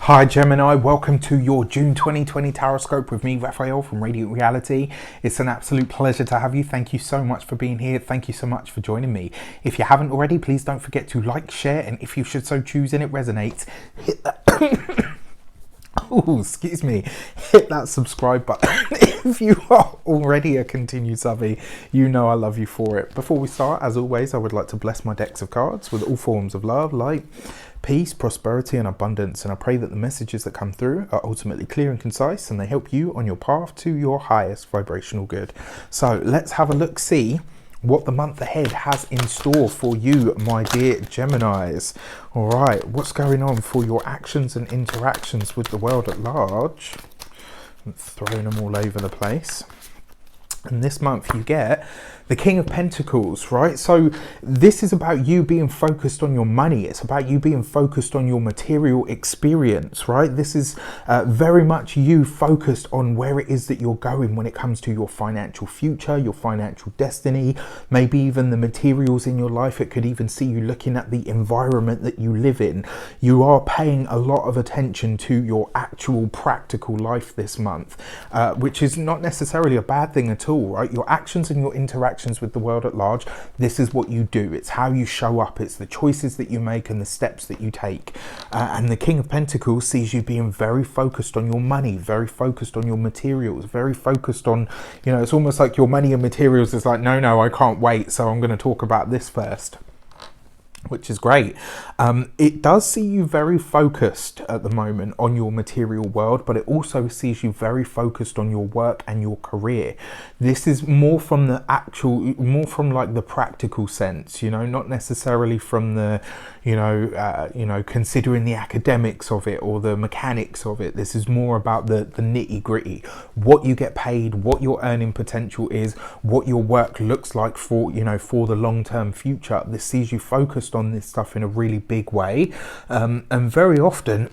Hi Gemini, welcome to your June 2020 Taroscope with me, Raphael from Reydiant Reality. It's an absolute pleasure to have you. Thank you so much for being here. Thank you so much for joining me. If you haven't already, please don't forget to like, share, and if you should so choose and it resonates, hit that... Oh, excuse me. Hit that subscribe button. If you are already a continued subby, you know I love you for it. Before we start, as always, I would like to bless my decks of cards with all forms of love, light, peace, prosperity, and abundance. And I pray that the messages that come through are ultimately clear and concise, and they help you on your path to your highest vibrational good. So let's have a look, see what the month ahead has in store for you, my dear Geminis. All right, what's going on for your actions and interactions with the world at large? I'm throwing them all over the place. And this month you get the King of Pentacles, right? So this is about you being focused on your money. It's about you being focused on your material experience, right? This is very much you focused on where it is that you're going when it comes to your financial future, your financial destiny, maybe even the materials in your life. It could even see you looking at the environment that you live in. You are paying a lot of attention to your actual practical life this month, which is not necessarily a bad thing at all, right? Your actions and your interactions with the world at large, this is what you do. It's how you show up. It's the choices that you make and the steps that you take. And the King of Pentacles sees you being very focused on your money, very focused on your materials, very focused on, you know, it's almost like your money and materials is like, no, I can't wait, so I'm going to talk about this first, which is great. It does see you very focused at the moment on your material world, but it also sees you very focused on your work and your career. This is more from the actual, more from like the practical sense, you know, not necessarily from the, considering the academics of it or the mechanics of it. This is more about the nitty gritty, what you get paid, what your earning potential is, what your work looks like for, for the long-term future. This sees you focused on this stuff in a really big way, and very often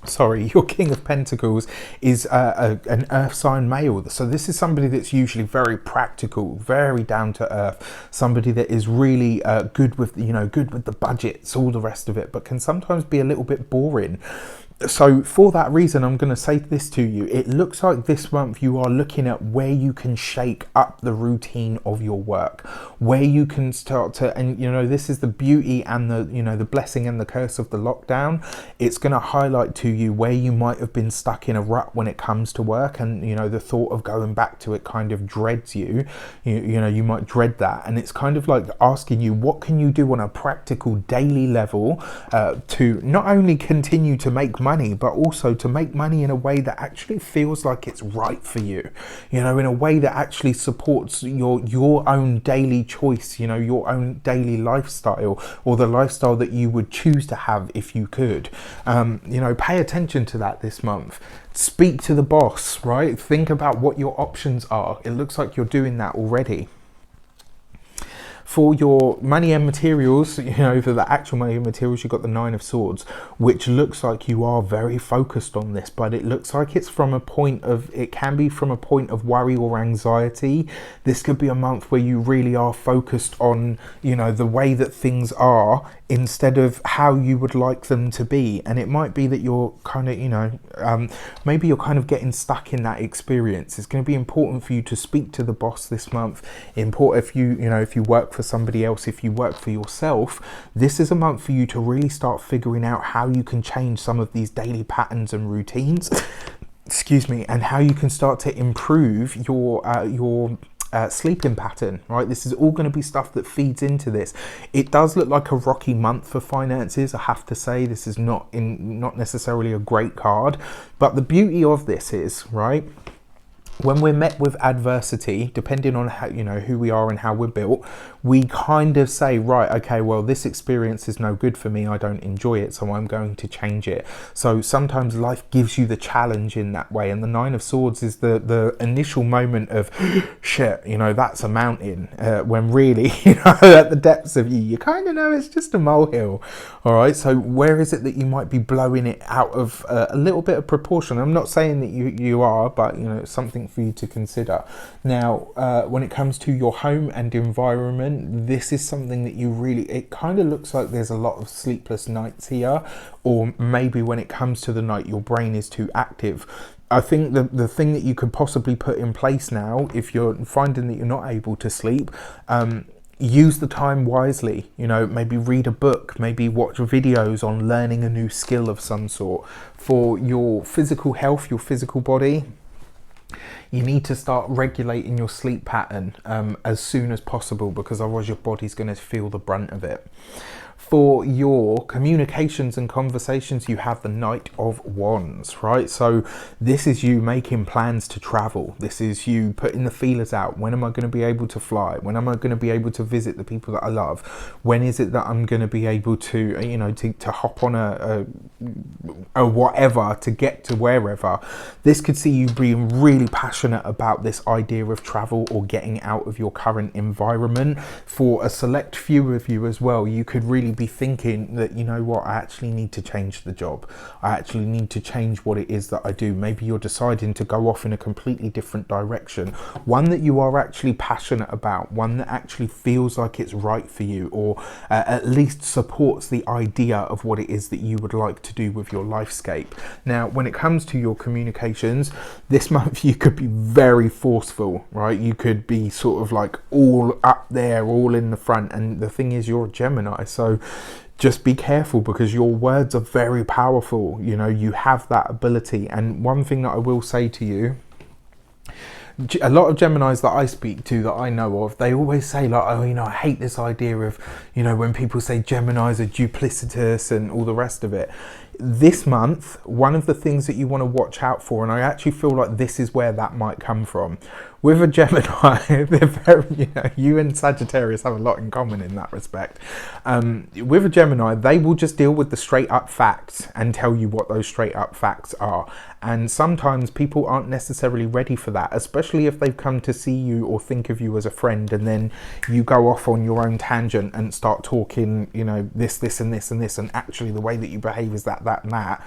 your King of Pentacles is an earth sign male. So this is somebody that's usually very practical, very down to earth, somebody that is really good with the budgets, all the rest of it, but can sometimes be a little bit boring. So for that reason, I'm going to say this to you. It looks like this month you are looking at where you can shake up the routine of your work, where you can start to, and this is the beauty and the blessing and the curse of the lockdown. It's going to highlight to you where you might have been stuck in a rut when it comes to work, and the thought of going back to it kind of dreads you. You might dread that, and it's kind of like asking you, what can you do on a practical daily level to not only continue to make money, but also to make money in a way that actually feels like it's right for you, in a way that actually supports your own daily choice, your own daily lifestyle, or the lifestyle that you would choose to have if you could. Pay attention to that this month. Speak to the boss, right? Think about what your options are. It looks like you're doing that already. For your money and materials, for the actual money and materials, you've got the Nine of Swords, which looks like you are very focused on this, but it looks like it can be from a point of worry or anxiety. This could be a month where you really are focused on, the way that things are instead of how you would like them to be. And it might be that you're kind of, maybe you're kind of getting stuck in that experience. It's going to be important for you to speak to the boss this month. Important if you work for somebody else, if you work for yourself, this is a month for you to really start figuring out how you can change some of these daily patterns and routines excuse me, and how you can start to improve your sleeping pattern, right? This is all going to be stuff that feeds into this. It does look like a rocky month for finances, I have to say. This is not necessarily a great card, but the beauty of this is, right, when we're met with adversity, depending on how, who we are and how we're built, we kind of say, right, okay, well, this experience is no good for me. I don't enjoy it, so I'm going to change it. So sometimes life gives you the challenge in that way. And the Nine of Swords is the initial moment of, shit, that's a mountain. When really, at the depths of you kind of know it's just a molehill. All right, so where is it that you might be blowing it out of a little bit of proportion? I'm not saying that you are, but, it's something for you to consider. Now, when it comes to your home and environment, moment, this is something that you really, it kind of looks like there's a lot of sleepless nights here, or maybe when it comes to the night, your brain is too active. I think the thing that you could possibly put in place now, if you're finding that you're not able to sleep, use the time wisely. You know, maybe read a book, maybe watch videos on learning a new skill of some sort. For your physical health, your physical body, you need to start regulating your sleep pattern as soon as possible, because otherwise your body's going to feel the brunt of it. For your communications and conversations, you have the Knight of Wands, right? So this is you making plans to travel. This is you putting the feelers out. When am I going to be able to fly? When am I going to be able to visit the people that I love? When is it that I'm going to be able to, you know, to hop on a whatever to get to wherever? This could see you being really passionate about this idea of travel or getting out of your current environment. For a select few of you as well, you could really be thinking that, you know what, I actually need to change the job. I actually need to change what it is that I do. Maybe you're deciding to go off in a completely different direction, one that you are actually passionate about, one that actually feels like it's right for you, or at least supports the idea of what it is that you would like to do with your lifescape. Now, when it comes to your communications, this month you could be very forceful, right? You could be sort of like all up there, all in the front, and the thing is, you're a Gemini, so just be careful, because your words are very powerful. You know, you have that ability. And one thing that I will say to you, a lot of Geminis that I speak to, that I know of, they always say like, oh, you know, I hate this idea of, you know, when people say Geminis are duplicitous and all the rest of it. This month, one of the things that you want to watch out for, and I actually feel like this is where that might come from. With a Gemini, they're very, you know, you and Sagittarius have a lot in common in that respect. With a Gemini, they will just deal with the straight up facts and tell you what those straight up facts are. And sometimes people aren't necessarily ready for that, especially if they've come to see you or think of you as a friend, and then you go off on your own tangent and start talking, you know, this and this and this, and actually the way that you behave is that and that.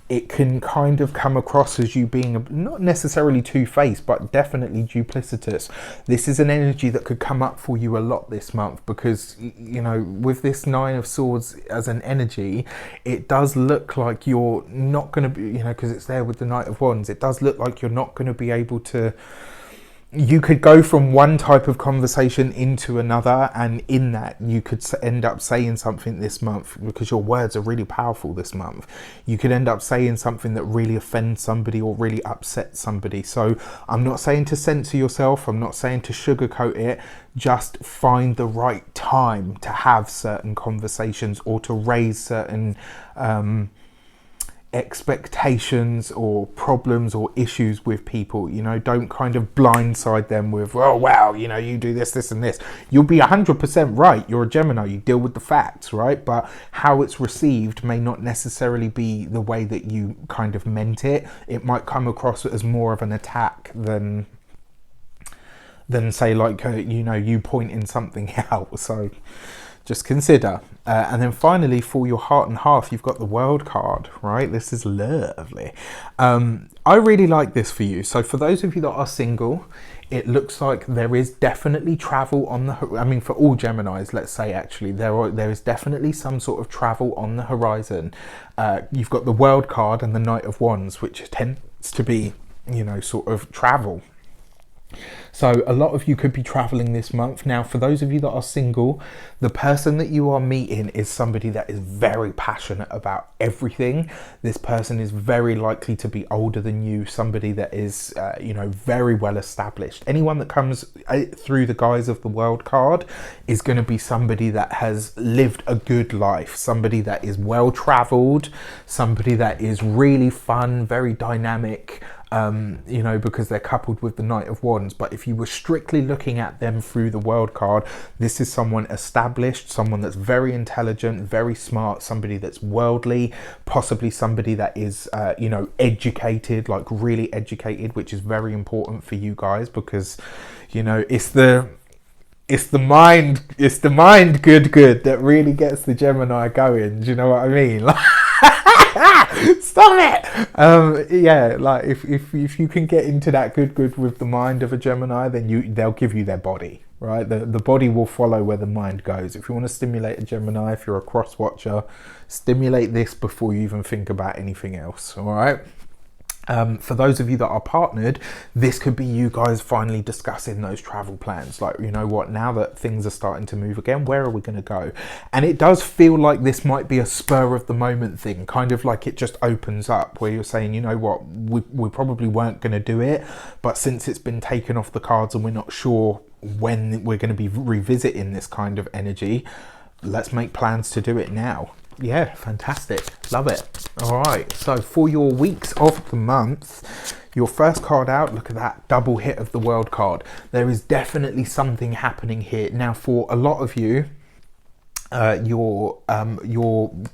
It can kind of come across as you being not necessarily two-faced, but definitely duplicitous. This is an energy that could come up for you a lot this month, because, you know, with this Nine of Swords as an energy, it does look like you're not going to be, you know, because it's there with the Knight of Wands, it does look like you're not going to be able to. You could go from one type of conversation into another, and in that you could end up saying something this month, because your words are really powerful this month. You could end up saying something that really offends somebody or really upsets somebody. So I'm not saying to censor yourself, I'm not saying to sugarcoat it, just find the right time to have certain conversations or to raise certain expectations or problems or issues with people. You know, don't kind of blindside them with, oh wow, you know, you do this and this. You'll be 100% right, you're a Gemini, you deal with the facts, right? But how it's received may not necessarily be the way that you kind of meant it. It might come across as more of an attack than say like you know, you pointing something out. So just consider. And then finally, for your heart and hearth, you've got the World card, right? This is lovely. I really like this for you. So for those of you that are single, it looks like there is definitely travel on the, I mean, for all Geminis, let's say, actually, there is definitely some sort of travel on the horizon. You've got the World card and the Knight of Wands, which tends to be, you know, sort of travel. So a lot of you could be traveling this month. Now, for those of you that are single, the person that you are meeting is somebody that is very passionate about everything. This person is very likely to be older than you, somebody that is, you know, very well established. Anyone that comes through the guise of the World card is going to be somebody that has lived a good life, somebody that is well traveled, somebody that is really fun, very dynamic, you know, because they're coupled with the Knight of Wands. But if you were strictly looking at them through the World card, this is someone established, someone that's very intelligent, very smart, somebody that's worldly, possibly somebody that is, you know, educated, like really educated, which is very important for you guys, because, you know, it's the mind good that really gets the Gemini going. Do you know what I mean? Stop it! Yeah, like if you can get into that good with the mind of a Gemini, then they'll give you their body. right? The body will follow where the mind goes. If you want to stimulate a Gemini, if you're a cross watcher, stimulate this before you even think about anything else, all right? For those of you that are partnered, this could be you guys finally discussing those travel plans. Like, you know what, now that things are starting to move again, where are we going to go? And it does feel like this might be a spur of the moment thing, kind of like it just opens up where you're saying, you know what, we probably weren't going to do it, but since it's been taken off the cards and we're not sure when we're going to be revisiting this kind of energy, let's make plans to do it now. Yeah, fantastic. Love it. All right, so for your weeks of the month, your first card out, look at that double hit of the World card. There is definitely something happening here. Now, for a lot of you, your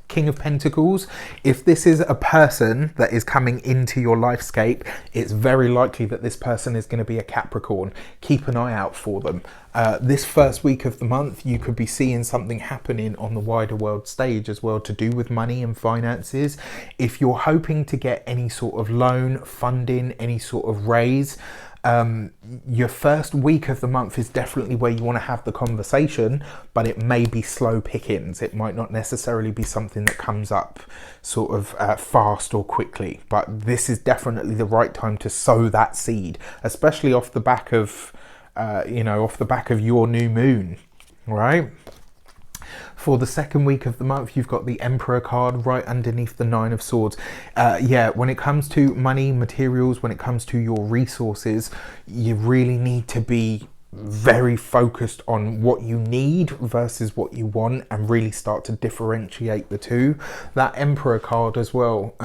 King of Pentacles, if this is a person that is coming into your lifescape, it's very likely that this person is going to be a Capricorn. Keep an eye out for them. This first week of the month, you could be seeing something happening on the wider world stage as well, to do with money and finances. If you're hoping to get any sort of loan, funding, any sort of raise, your first week of the month is definitely where you want to have the conversation, but it may be slow pickings. It might not necessarily be something that comes up sort of fast or quickly, but this is definitely the right time to sow that seed, especially off the back of off the back of your new moon, right? For the second week of the month, you've got the Emperor card right underneath the Nine of Swords. Yeah, when it comes to money, materials, when it comes to your resources, you really need to be very focused on what you need versus what you want, and really start to differentiate the two. That Emperor card as well,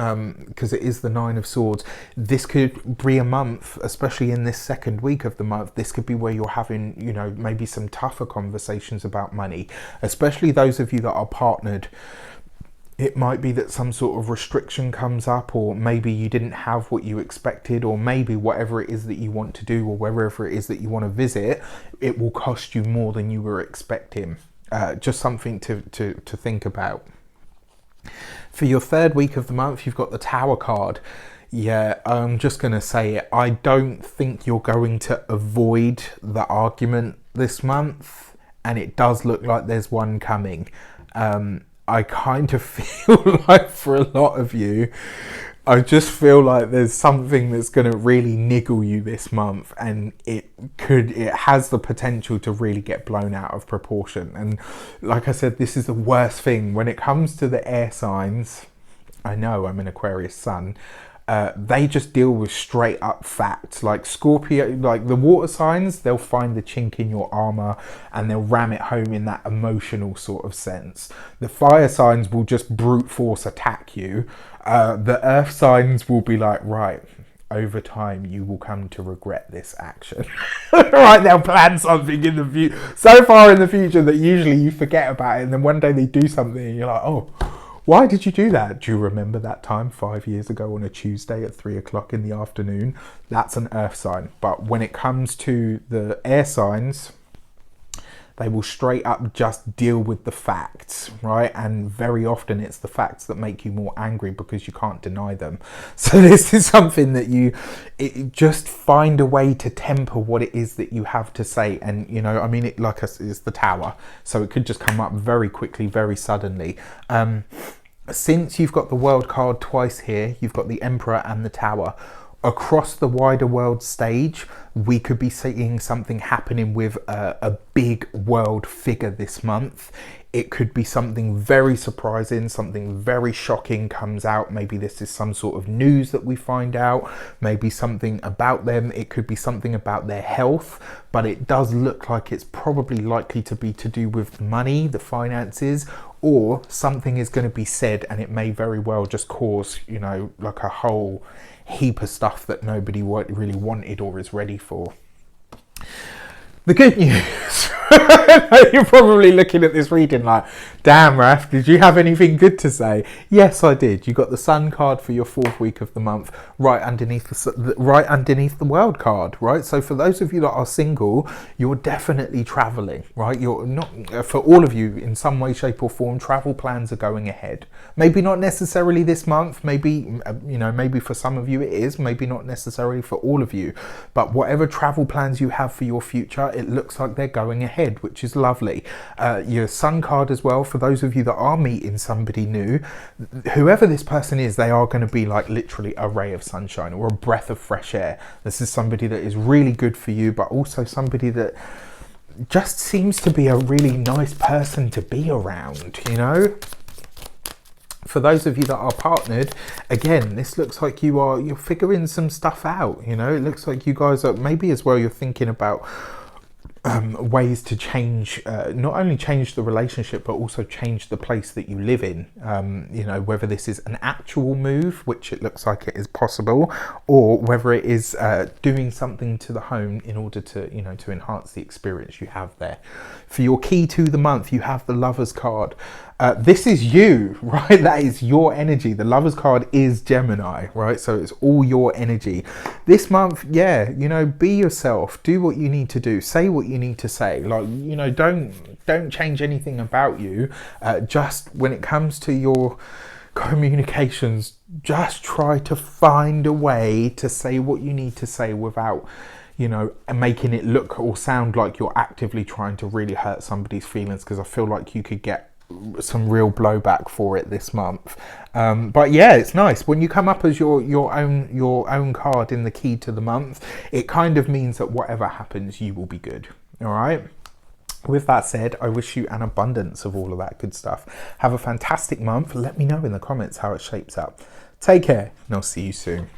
because it is the Nine of Swords, this could be a month, especially in this second week of the month, this could be where you're having, you know, maybe some tougher conversations about money, especially those of you that are partnered. It might be that some sort of restriction comes up, or maybe you didn't have what you expected, or maybe whatever it is that you want to do, or wherever it is that you want to visit, it will cost you more than you were expecting. Just something to think about. For your third week of the month, you've got the Tower card. Yeah, I'm just going to say it. I don't think you're going to avoid the argument this month, and it does look like there's one coming. I kind of feel like for a lot of you, I just feel like there's something that's going to really niggle you this month, and it has the potential to really get blown out of proportion. And like I said, this is the worst thing when it comes to the air signs. I know I'm an Aquarius sun. They just deal with straight up facts. Like Scorpio, like the water signs, they'll find the chink in your armor and they'll ram it home in that emotional sort of sense. The fire signs will just brute force attack you. The earth signs will be like, right, over time you will come to regret this action. Right, they'll plan something in the future, so far in the future that usually you forget about it, and then one day they do something and you're like, oh, why did you do that? Do you remember that time 5 years ago on a Tuesday at 3 o'clock in the afternoon? That's an earth sign. But when it comes to the air signs, they will straight up just deal with the facts, right? And very often it's the facts that make you more angry because you can't deny them. So this is something that you just find a way to temper what it is that you have to say. And, you know, I mean, it's the Tower. So it could just come up very quickly, very suddenly. Since you've got the World card twice here, you've got the Emperor and the Tower. Across the wider world stage, we could be seeing something happening with a big world figure this month. It could be something very surprising, something very shocking comes out. Maybe this is some sort of news that we find out, maybe something about them. It could be something about their health, but it does look like it's probably likely to be to do with money, the finances, or something is going to be said and it may very well just cause, you know, like a whole heap of stuff that nobody really wanted or is ready for. The good news, You're probably looking at this reading like, damn, Raf, did you have anything good to say? Yes, I did. You got the Sun card for your 4th week of the month right underneath the World card, right? So for those of you that are single, you're definitely traveling, right? You're not, for all of you in some way, shape or form, travel plans are going ahead. Maybe not necessarily this month, maybe, maybe for some of you it is, maybe not necessarily for all of you, but whatever travel plans you have for your future, it looks like they're going ahead, which is lovely. Your Sun card as well, for those of you that are meeting somebody new, whoever this person is, they are going to be like literally a ray of sunshine or a breath of fresh air. This is somebody that is really good for you, but also somebody that just seems to be a really nice person to be around, you know? For those of you that are partnered, again, this looks like you're figuring some stuff out, you know? It looks like you guys are, maybe as well, you're thinking about ways to change, not only change the relationship, but also change the place that you live in. Whether this is an actual move, which it looks like it is possible, or whether it is doing something to the home in order to, to enhance the experience you have there. For your key to the month, you have the Lovers card. This is you, right? That is your energy. The Lovers card is Gemini, right? So it's all your energy. This month, yeah, be yourself. Do what you need to do. Say what you need to say. Like, don't change anything about you. Just when it comes to your communications, just try to find a way to say what you need to say without making it look or sound like you're actively trying to really hurt somebody's feelings, because I feel like you could get some real blowback for it this month. But yeah, it's nice when you come up as your own card in the key to the month. It kind of means that whatever happens, you will be good. All right. With that said, I wish you an abundance of all of that good stuff. Have a fantastic month. Let me know in the comments how it shapes up. Take care, and I'll see you soon.